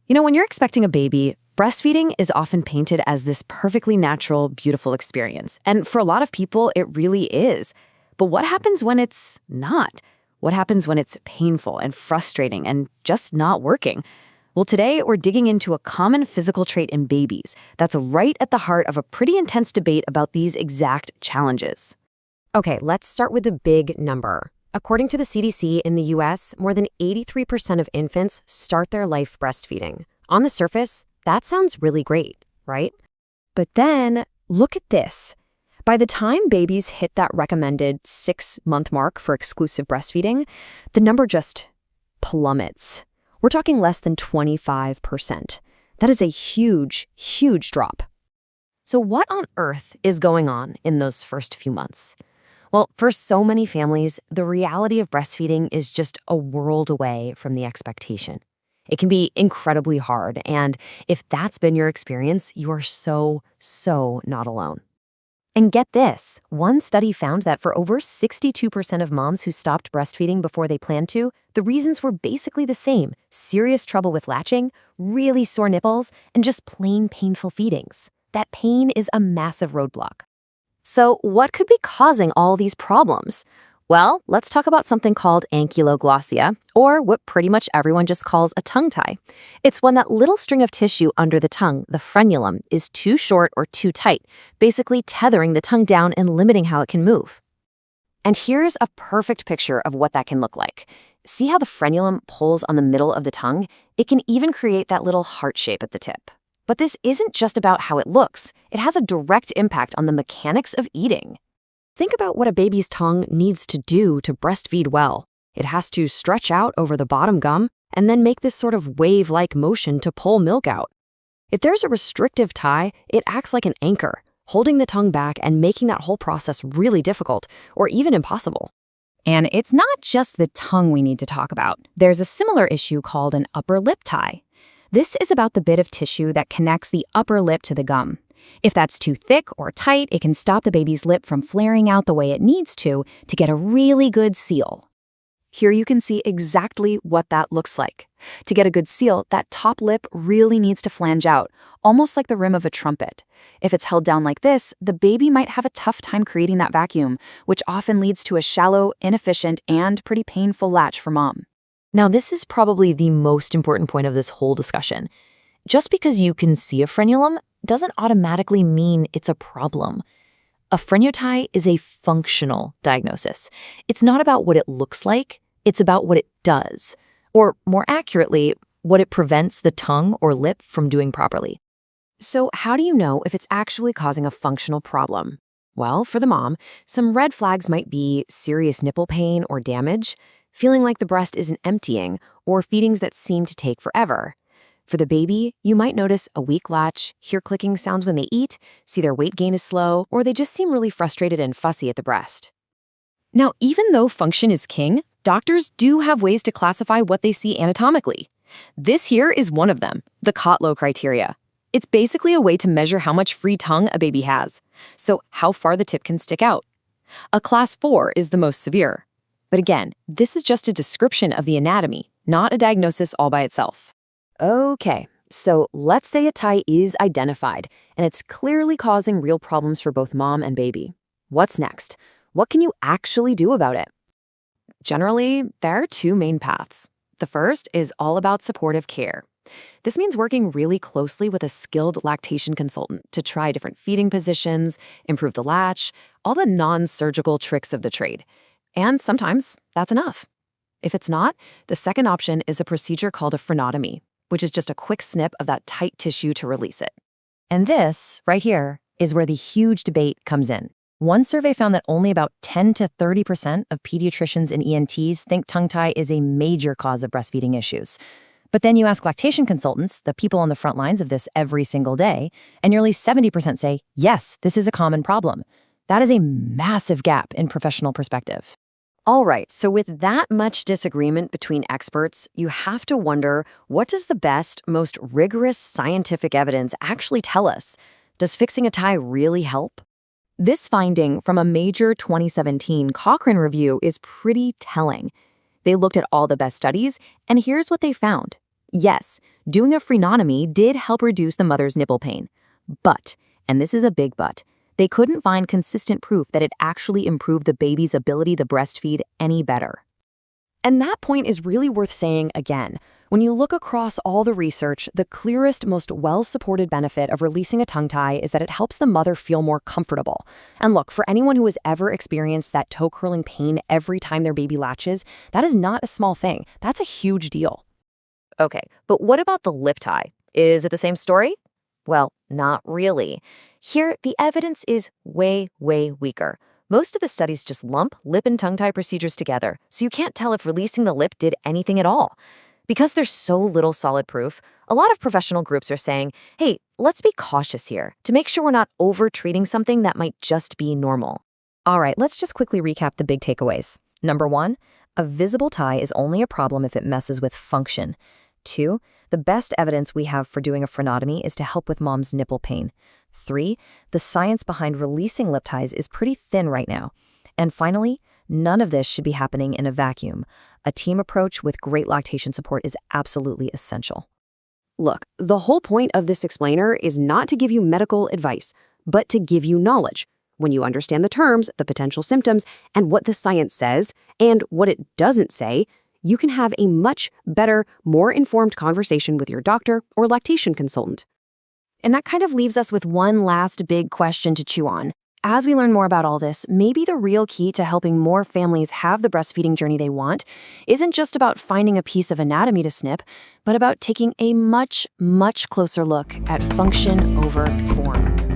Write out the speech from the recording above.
When you're expecting a baby, breastfeeding is often painted as this perfectly natural, beautiful experience. And for a lot of people, it really is. But what happens when it's not? What happens when it's painful and frustrating and just not working? Well, today we're digging into a common physical trait in babies that's right at the heart of a pretty intense debate about these exact challenges. Okay, let's start with the big number. According to the CDC in the US, more than 83% of infants start their life breastfeeding. On the surface, that sounds really great, right? But then, look at this. By the time babies hit that recommended 6-month mark for exclusive breastfeeding, the number just plummets. We're talking less than 25%. That is a huge, huge drop. So what on earth is going on in those first few months? Well, for so many families, the reality of breastfeeding is just a world away from the expectation. It can be incredibly hard, and if that's been your experience, you are so not alone. And get this, one study found that for over 62% of moms who stopped breastfeeding before they planned to, the reasons were basically the same: serious trouble with latching, really sore nipples, and just plain painful feedings. That pain is a massive roadblock. So what could be causing all these problems? Well, let's talk about something called Ankyloglossia, or what pretty much everyone just calls a tongue tie. It's when that little string of tissue under the tongue, the frenulum, is too short or too tight, basically tethering the tongue down and limiting how it can move. And here's a perfect picture of what that can look like. See how the frenulum pulls on the middle of the tongue? It can even create that little heart shape at the tip. But this isn't just about how it looks. It has a direct impact on the mechanics of eating. Think about what a baby's tongue needs to do to breastfeed well. It has to stretch out over the bottom gum and then make this sort of wave-like motion to pull milk out. If there's a restrictive tie, it acts like an anchor, holding the tongue back and making that whole process really difficult or even impossible. And it's not just the tongue we need to talk about. There's a similar issue called an upper lip tie. This is about the bit of tissue that connects the upper lip to the gum. If that's too thick or tight, it can stop the baby's lip from flaring out the way it needs to get a really good seal. Here you can see exactly what that looks like. To get a good seal, that top lip really needs to flange out, almost like the rim of a trumpet. If it's held down like this, the baby might have a tough time creating that vacuum, which often leads to a shallow, inefficient, and pretty painful latch for mom. Now, this is probably the most important point of this whole discussion. Just because you can see a frenulum doesn't automatically mean it's a problem. A frenotomy is a functional diagnosis. It's not about what it looks like, it's about what it does. Or more accurately, what it prevents the tongue or lip from doing properly. So how do you know if it's actually causing a functional problem? Well, for the mom, some red flags might be serious nipple pain or damage, feeling like the breast isn't emptying, or feedings that seem to take forever. For the baby, you might notice a weak latch, hear clicking sounds when they eat, see their weight gain is slow, or they just seem really frustrated and fussy at the breast. Now, even though function is king, doctors do have ways to classify what they see anatomically. This here is one of them, the Kotlow criteria. It's basically a way to measure how much free tongue a baby has, so how far the tip can stick out. A class 4 is the most severe. But again, this is just a description of the anatomy, not a diagnosis all by itself. Okay, so let's say a tie is identified, and it's clearly causing real problems for both mom and baby. What's next? What can you actually do about it? Generally, there are two main paths. The first is all about supportive care. This means working really closely with a skilled lactation consultant to try different feeding positions, improve the latch, all the non-surgical tricks of the trade. And sometimes that's enough. If it's not, the second option is a procedure called a frenotomy, which is just a quick snip of that tight tissue to release it. And this, right here, is where the huge debate comes in. One survey found that only about 10 to 30% of pediatricians and ENTs think tongue tie is a major cause of breastfeeding issues. But then you ask lactation consultants, the people on the front lines of this every single day, and nearly 70% say, yes, this is a common problem. That is a massive gap in professional perspective. All right, so with that much disagreement between experts, you have to wonder, what does the best, most rigorous scientific evidence actually tell us? Does fixing a tie really help? This finding from a major 2017 Cochrane review is pretty telling. They looked at all the best studies, and here's what they found. Yes, doing a frenotomy did help reduce the mother's nipple pain. But, and this is a big but, they couldn't find consistent proof that it actually improved the baby's ability to breastfeed any better. And that point is really worth saying again. When you look across all the research, the clearest, most well-supported benefit of releasing a tongue tie is that it helps the mother feel more comfortable. And look, for anyone who has ever experienced that toe-curling pain every time their baby latches, that is not a small thing. That's a huge deal. Okay, but what about the lip tie? Is it the same story? Well, not really. Here, the evidence is way, way weaker. Most of the studies just lump lip and tongue tie procedures together, so you can't tell if releasing the lip did anything at all. Because there's so little solid proof, a lot of professional groups are saying, hey, let's be cautious here to make sure we're not over-treating something that might just be normal. All right, let's just quickly recap the big takeaways. Number 1, a visible tie is only a problem if it messes with function. 2, the best evidence we have for doing a frenotomy is to help with mom's nipple pain. 3, the science behind releasing lip ties is pretty thin right now. And finally, none of this should be happening in a vacuum. A team approach with great lactation support is absolutely essential. Look, the whole point of this explainer is not to give you medical advice, but to give you knowledge. When you understand the terms, the potential symptoms, and what the science says, and what it doesn't say, you can have a much better, more informed conversation with your doctor or lactation consultant. And that kind of leaves us with one last big question to chew on. As we learn more about all this, maybe the real key to helping more families have the breastfeeding journey they want isn't just about finding a piece of anatomy to snip, but about taking a much, much closer look at function over form.